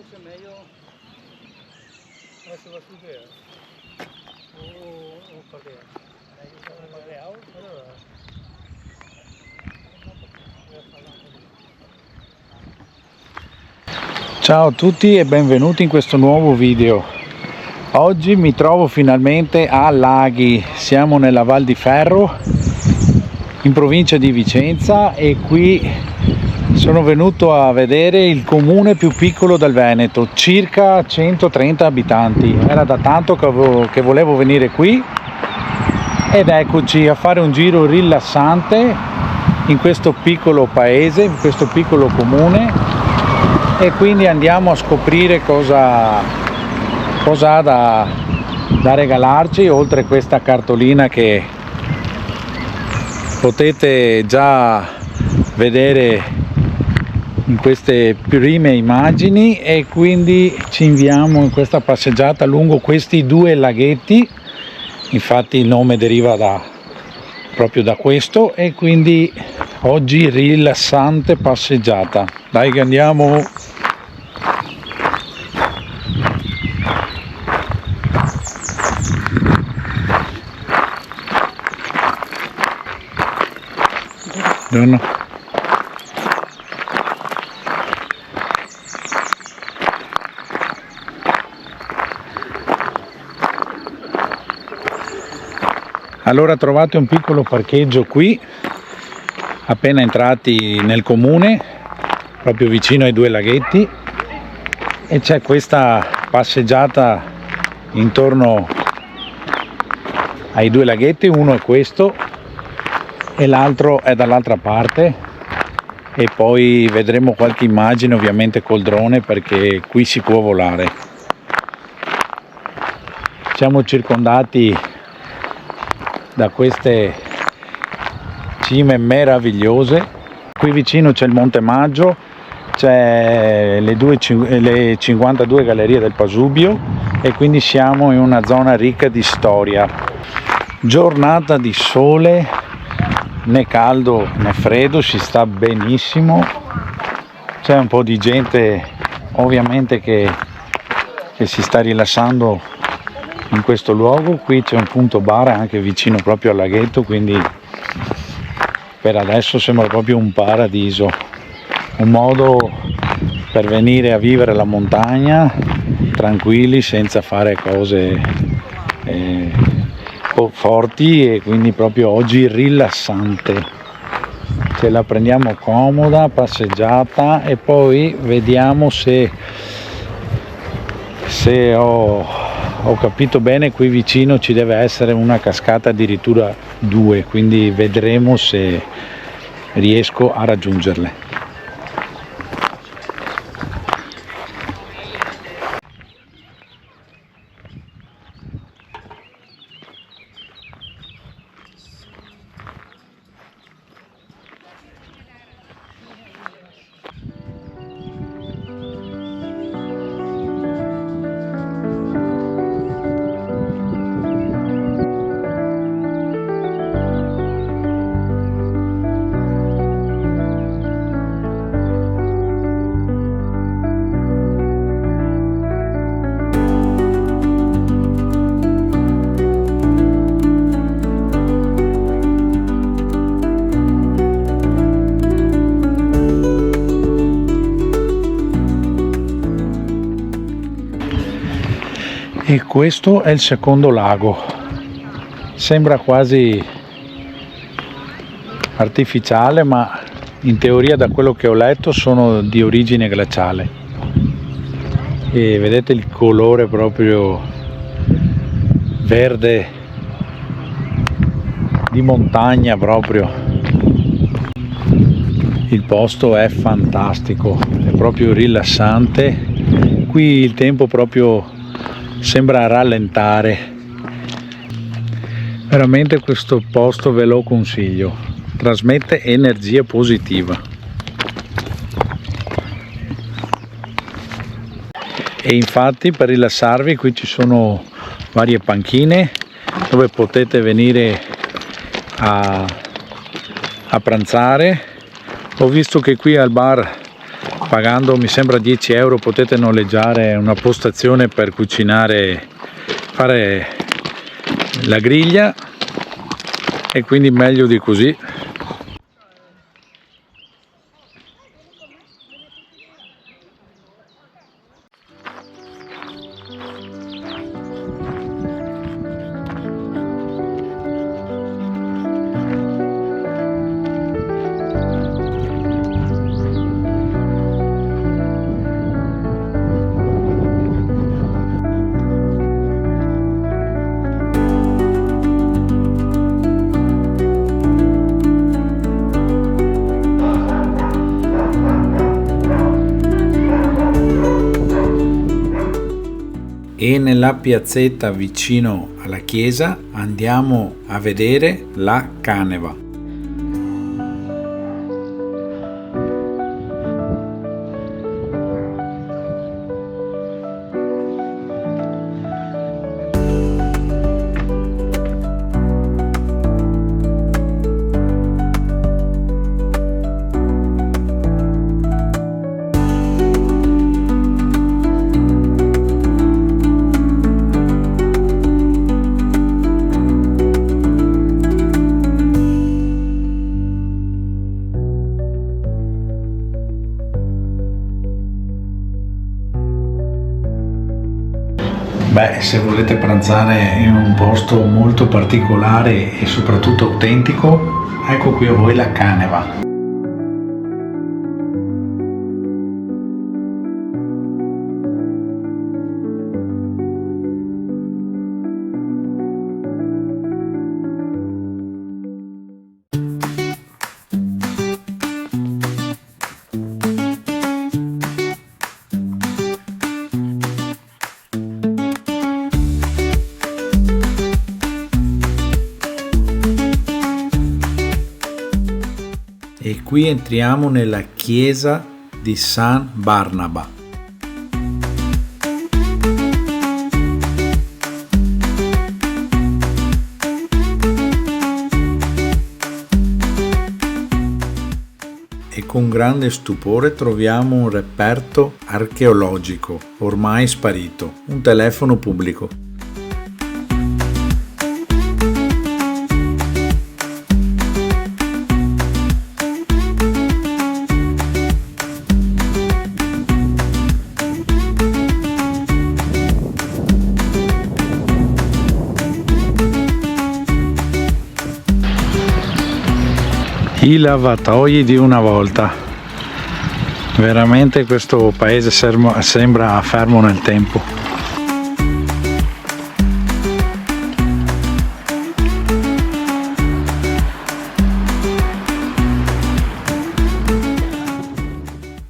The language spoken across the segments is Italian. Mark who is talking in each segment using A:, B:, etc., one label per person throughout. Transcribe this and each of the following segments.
A: forse è meglio adesso va su che o perché allora
B: ciao a tutti e benvenuti in questo nuovo video. Oggi mi trovo finalmente a Laghi, siamo nella Val di Ferro in provincia di Vicenza e qui sono venuto a vedere il comune più piccolo del Veneto, circa 130 abitanti. Era da tanto che volevo venire qui ed eccoci a fare un giro rilassante in questo piccolo paese, in questo piccolo comune, e quindi andiamo a scoprire cosa ha da regalarci, oltre questa cartolina che potete già vedere in queste prime immagini, e quindi ci inviamo in questa passeggiata lungo questi due laghetti. Infatti il nome deriva proprio da questo, e quindi oggi rilassante passeggiata. Dai che andiamo! Buongiorno. Allora trovate un piccolo parcheggio qui, appena entrati nel comune, proprio vicino ai due laghetti, e c'è questa passeggiata intorno ai due laghetti. Uno è questo e l'altro è dall'altra parte, e poi vedremo qualche immagine ovviamente col drone, perché qui si può volare. Siamo circondati da queste cime meravigliose. Qui vicino c'è il Monte Maggio, c'è le 52 gallerie del Pasubio, e quindi siamo in una zona ricca di storia. Giornata di sole, né caldo né freddo, si sta benissimo. C'è un po' di gente ovviamente che si sta rilassando in questo luogo. Qui c'è un punto bar anche vicino proprio al laghetto, quindi per adesso sembra proprio un paradiso, un modo per venire a vivere la montagna tranquilli, senza fare cose forti, e quindi proprio oggi rilassante. Ce la prendiamo comoda, passeggiata, e poi vediamo se ho capito bene, qui vicino ci deve essere una cascata, addirittura due, quindi vedremo se riesco a raggiungerle. E questo è il secondo lago, sembra quasi artificiale, ma in teoria, da quello che ho letto, sono di origine glaciale. E vedete il colore proprio verde di montagna proprio. Il posto è fantastico, è proprio rilassante. Qui il tempo proprio sembra rallentare. Veramente questo posto ve lo consiglio, trasmette energia positiva. E infatti, per rilassarvi, qui ci sono varie panchine dove potete venire a pranzare. Ho visto che qui al bar Pagando mi sembra 10 euro potete noleggiare una postazione per cucinare, fare la griglia, e quindi meglio di così. E nella piazzetta vicino alla chiesa andiamo a vedere la caneva. Beh, se volete pranzare in un posto molto particolare e soprattutto autentico, ecco qui a voi la caneva. E qui entriamo nella chiesa di San Barnaba. E con grande stupore troviamo un reperto archeologico ormai sparito, un telefono pubblico. I lavatoi di una volta. Veramente questo paese sembra fermo nel tempo.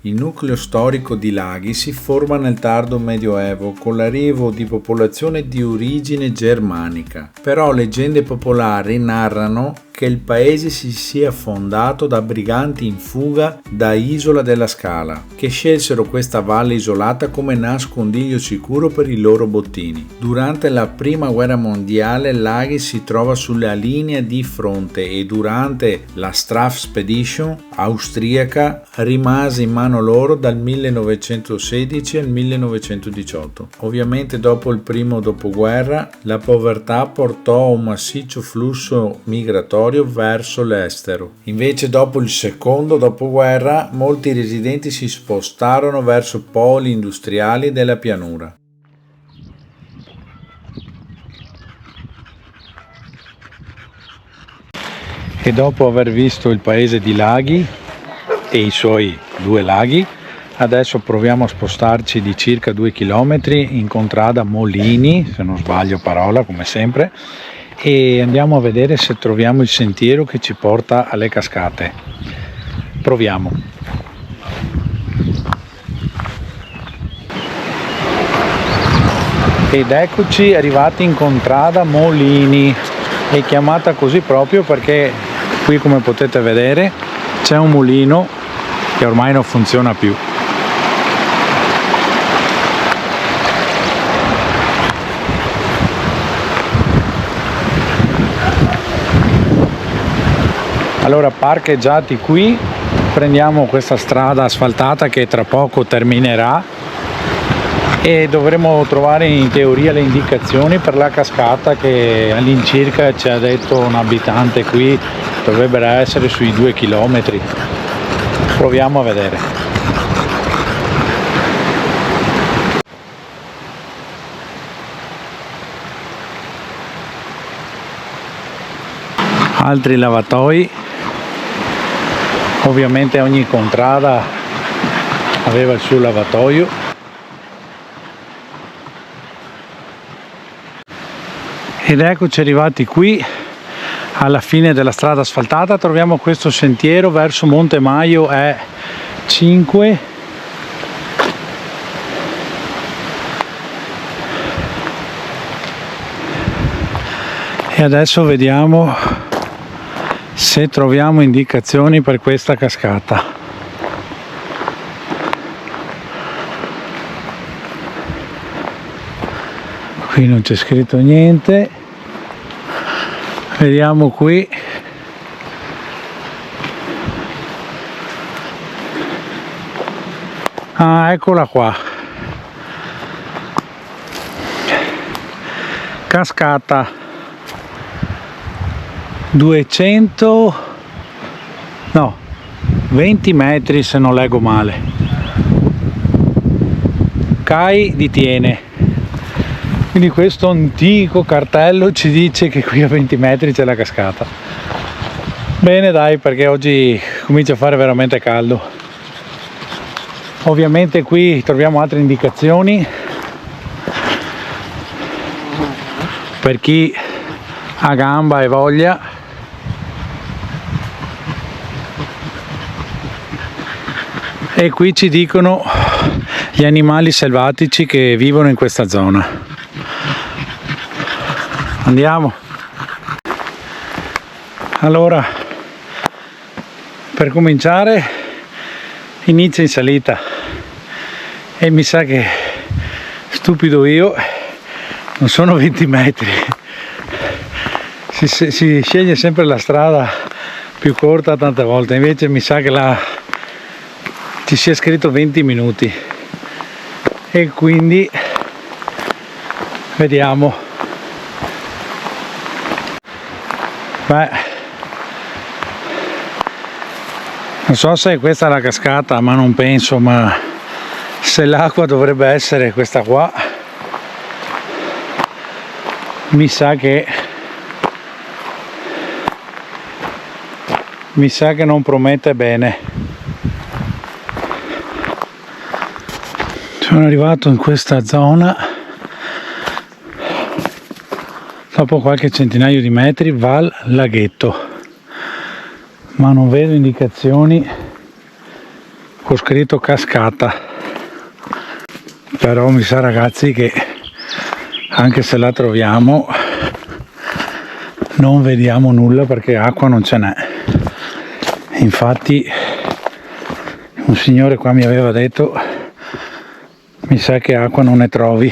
B: Il nucleo storico di Laghi si forma nel tardo Medioevo con l'arrivo di popolazione di origine germanica. Però leggende popolari narrano che il paese si sia fondato da briganti in fuga da Isola della Scala, che scelsero questa valle isolata come nascondiglio sicuro per i loro bottini. Durante la prima guerra mondiale Laghi si trova sulla linea di fronte e durante la Strafspedition austriaca rimase in mano loro dal 1916 al 1918. Ovviamente dopo il primo dopoguerra la povertà portò a un massiccio flusso migratorio verso l'estero. Invece dopo il secondo dopoguerra molti residenti si spostarono verso poli industriali della pianura. E dopo aver visto il paese di Laghi e i suoi 2 laghi, adesso proviamo a spostarci di circa 2 km in contrada Molini, se non sbaglio parola come sempre, e andiamo a vedere se troviamo il sentiero che ci porta alle cascate. Proviamo. Ed eccoci arrivati in contrada Molini, è chiamata così proprio perché qui, come potete vedere, c'è un mulino che ormai non funziona più. Allora, parcheggiati qui prendiamo questa strada asfaltata che tra poco terminerà e dovremo trovare in teoria le indicazioni per la cascata che all'incirca ci ha detto un abitante qui dovrebbero essere sui 2 chilometri. Proviamo a vedere. Altri lavatoi, ovviamente ogni contrada aveva il suo lavatoio. Ed eccoci arrivati qui alla fine della strada asfaltata. Troviamo questo sentiero verso Monte Maio E5 e adesso vediamo se troviamo indicazioni per questa cascata. Qui non c'è scritto niente. Vediamo qui. Ah, eccola qua. Cascata 20 metri se non leggo male. CAI di Tiene. Quindi questo antico cartello ci dice che qui a 20 metri c'è la cascata. Bene dai, perché oggi comincia a fare veramente caldo. Ovviamente qui troviamo altre indicazioni per chi ha gamba e voglia. E qui ci dicono gli animali selvatici che vivono in questa zona. Andiamo. Allora, per cominciare inizia in salita e mi sa che stupido io non sono 20 metri, si sceglie sempre la strada più corta tante volte, invece mi sa che là ci sia scritto 20 minuti e quindi vediamo. Beh, non so se questa è la cascata, ma non penso, ma se l'acqua dovrebbe essere questa qua, mi sa che non promette bene. Sono arrivato in questa zona. Dopo qualche centinaio di metri Val Laghetto, ma non vedo indicazioni con scritto cascata, però mi sa ragazzi che anche se la troviamo non vediamo nulla perché acqua non ce n'è. Infatti un signore qua mi aveva detto mi sa che acqua non ne trovi.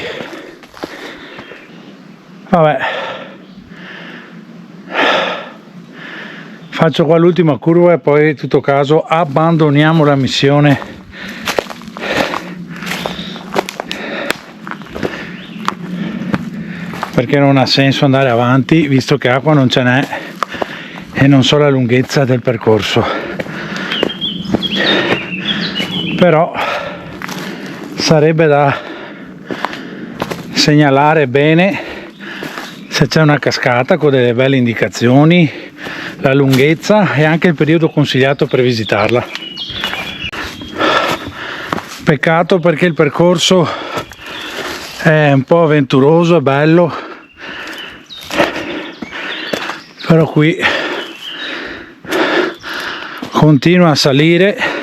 B: Vabbè, faccio qua l'ultima curva e poi in tutto caso abbandoniamo la missione. Perché non ha senso andare avanti visto che acqua non ce n'è e non so la lunghezza del percorso. Però sarebbe da segnalare bene se c'è una cascata con delle belle indicazioni, la lunghezza e anche il periodo consigliato per visitarla. Peccato perché il percorso è un po' avventuroso, è bello, però qui continua a salire.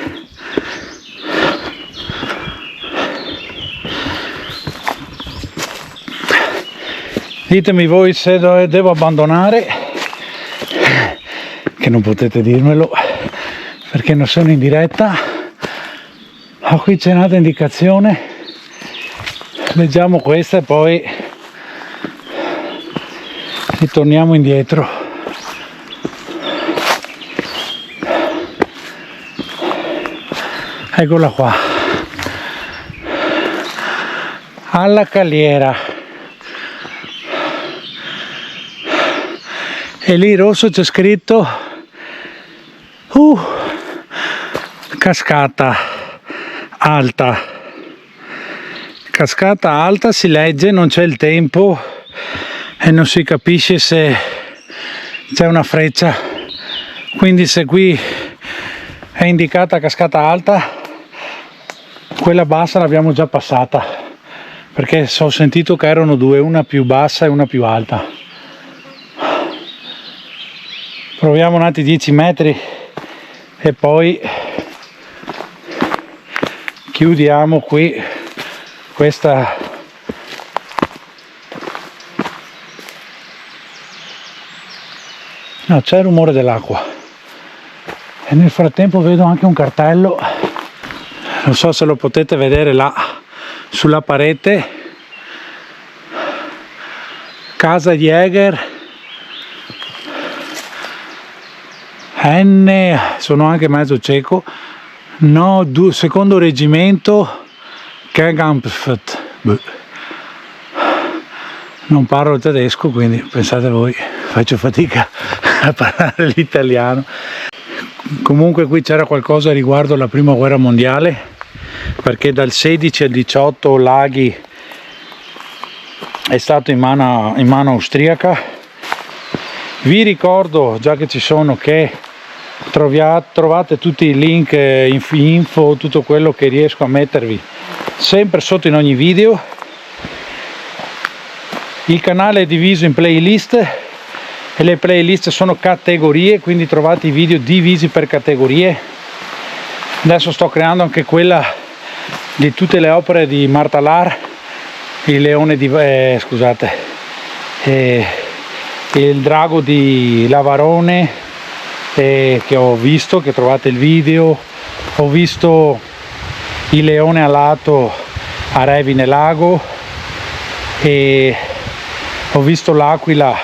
B: Ditemi voi se devo abbandonare, che non potete dirmelo perché non sono in diretta. Qui c'è un'altra indicazione, leggiamo questa e poi ritorniamo indietro. Eccola qua, alla Caliera, e lì in rosso c'è scritto cascata alta. Cascata alta si legge, non c'è il tempo e non si capisce se c'è una freccia, quindi se qui è indicata cascata alta, quella bassa l'abbiamo già passata, perché ho sentito che erano due, una più bassa e una più alta. Proviamo un attimo 10 metri e poi chiudiamo qui questa no, c'è il rumore dell'acqua e nel frattempo vedo anche un cartello, non so se lo potete vedere là sulla parete, Casa Jäger N, sono anche mezzo cieco, no, secondo reggimento Kämpft. Non parlo tedesco, quindi pensate voi, faccio fatica a parlare l'italiano. Comunque qui c'era qualcosa riguardo la prima guerra mondiale, perché dal 16 al 18 Laghi è stato in mano austriaca. Vi ricordo, già che ci sono, che trovate tutti i link, info, tutto quello che riesco a mettervi sempre sotto in ogni video. Il canale è diviso in playlist e le playlist sono categorie, quindi trovate i video divisi per categorie. Adesso sto creando anche quella di tutte le opere di Martalar, il leone di il drago di Lavarone, che ho visto, che trovate il video. Ho visto il leone alato a Revine Lago e ho visto l'aquila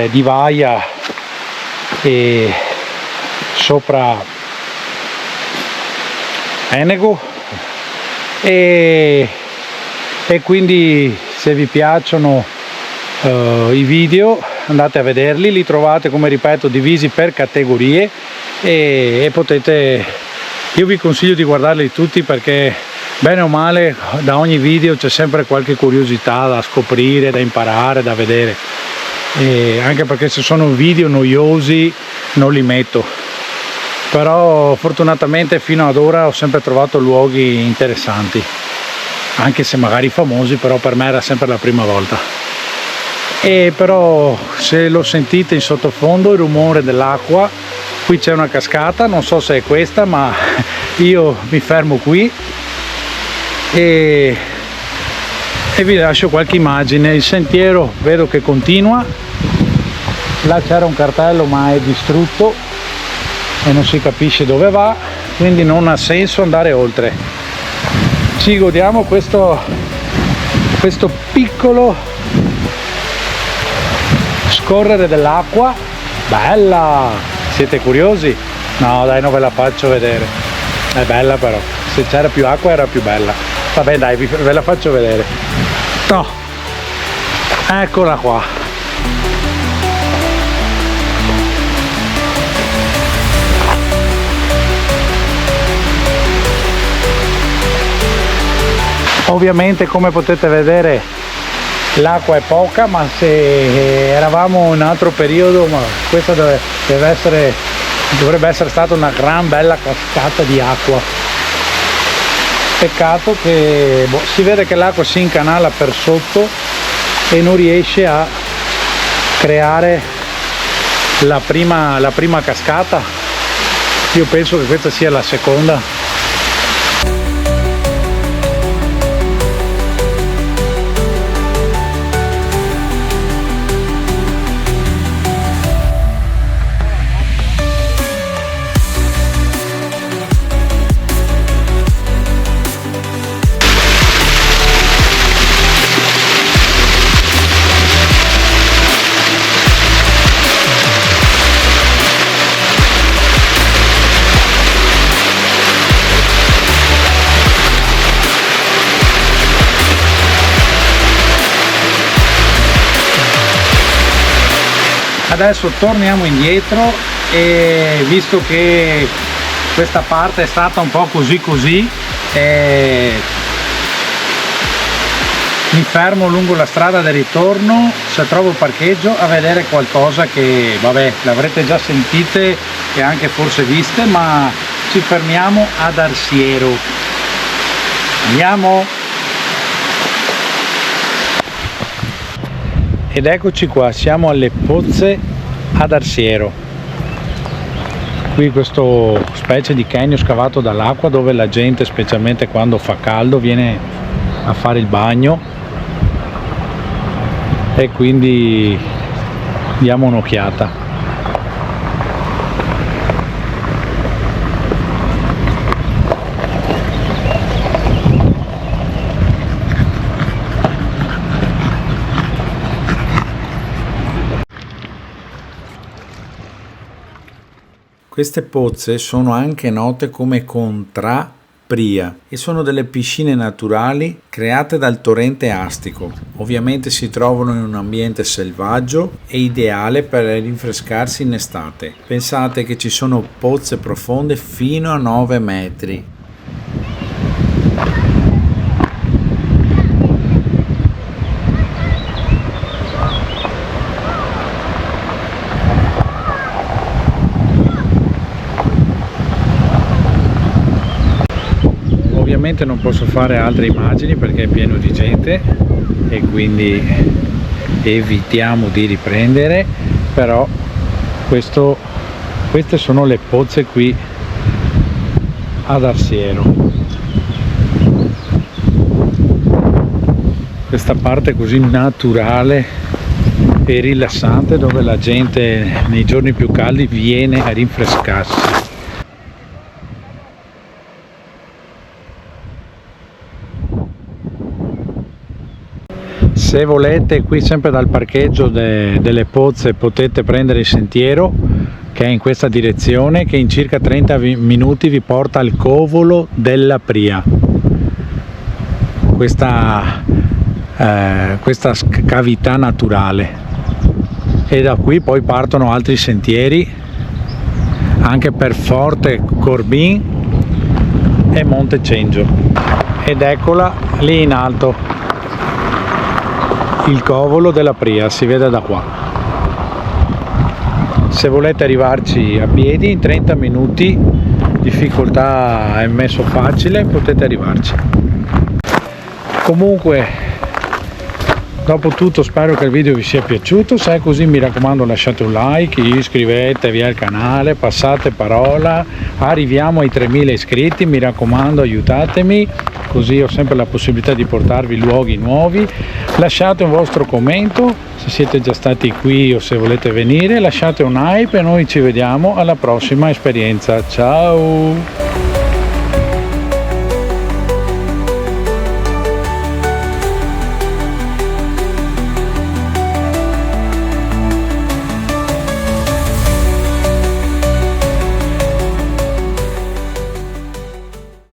B: di Vaia e sopra Enego, e quindi se vi piacciono i video andate a vederli, li trovate, come ripeto, divisi per categorie e potete, io vi consiglio di guardarli tutti, perché bene o male da ogni video c'è sempre qualche curiosità da scoprire, da imparare, da vedere, e anche perché se sono video noiosi non li metto, però fortunatamente fino ad ora ho sempre trovato luoghi interessanti, anche se magari famosi, però per me era sempre la prima volta. E però se lo sentite in sottofondo il rumore dell'acqua, qui c'è una cascata, non so se è questa, ma io mi fermo qui e vi lascio qualche immagine. Il sentiero vedo che continua, là c'era un cartello ma è distrutto e non si capisce dove va, quindi non ha senso andare oltre. Ci godiamo questo piccolo scorrere dell'acqua. Bella! Siete curiosi? No dai, non ve la faccio vedere, è bella, però se c'era più acqua era più bella. Vabbè dai, ve la faccio vedere. No, eccola qua. Ovviamente, come potete vedere, l'acqua è poca, ma se eravamo in un altro periodo, ma questa dovrebbe essere stata una gran bella cascata di acqua. Peccato che si vede che l'acqua si incanala per sotto e non riesce a creare la prima cascata. Io penso che questa sia la seconda. Adesso torniamo indietro e visto che questa parte è stata un po' così mi fermo lungo la strada del ritorno, se trovo parcheggio, a vedere qualcosa che, vabbè, l'avrete già sentite e anche forse viste, ma ci fermiamo ad Arsiero. Andiamo! Ed eccoci qua, siamo alle Pozze ad Arsiero. Qui questo specie di canyon scavato dall'acqua dove la gente, specialmente quando fa caldo, viene a fare il bagno. E quindi diamo un'occhiata. Queste pozze sono anche note come Contra Pria e sono delle piscine naturali create dal torrente Astico. Ovviamente si trovano in un ambiente selvaggio e ideale per rinfrescarsi in estate. Pensate che ci sono pozze profonde fino a 9 metri. Ovviamente non posso fare altre immagini perché è pieno di gente e quindi evitiamo di riprendere, però queste sono le pozze qui ad Arsiero. Questa parte così naturale e rilassante dove la gente nei giorni più caldi viene a rinfrescarsi. Se volete, qui sempre dal parcheggio delle pozze potete prendere il sentiero che è in questa direzione, che in circa 30 minuti vi porta al covolo della Pria, questa cavità naturale, e da qui poi partono altri sentieri anche per Forte Corbin e Monte Cengio. Ed eccola lì in alto, il covolo della Pria, si vede da qua. Se volete arrivarci a piedi in 30 minuti, difficoltà è messo facile, potete arrivarci. Comunque, dopo tutto spero che il video vi sia piaciuto. Se è così, mi raccomando, lasciate un like, iscrivetevi al canale, passate parola, arriviamo ai 3000 iscritti, mi raccomando, aiutatemi, così ho sempre la possibilità di portarvi luoghi nuovi. Lasciate un vostro commento se siete già stati qui o se volete venire, lasciate un hype e noi ci vediamo alla prossima esperienza. Ciao!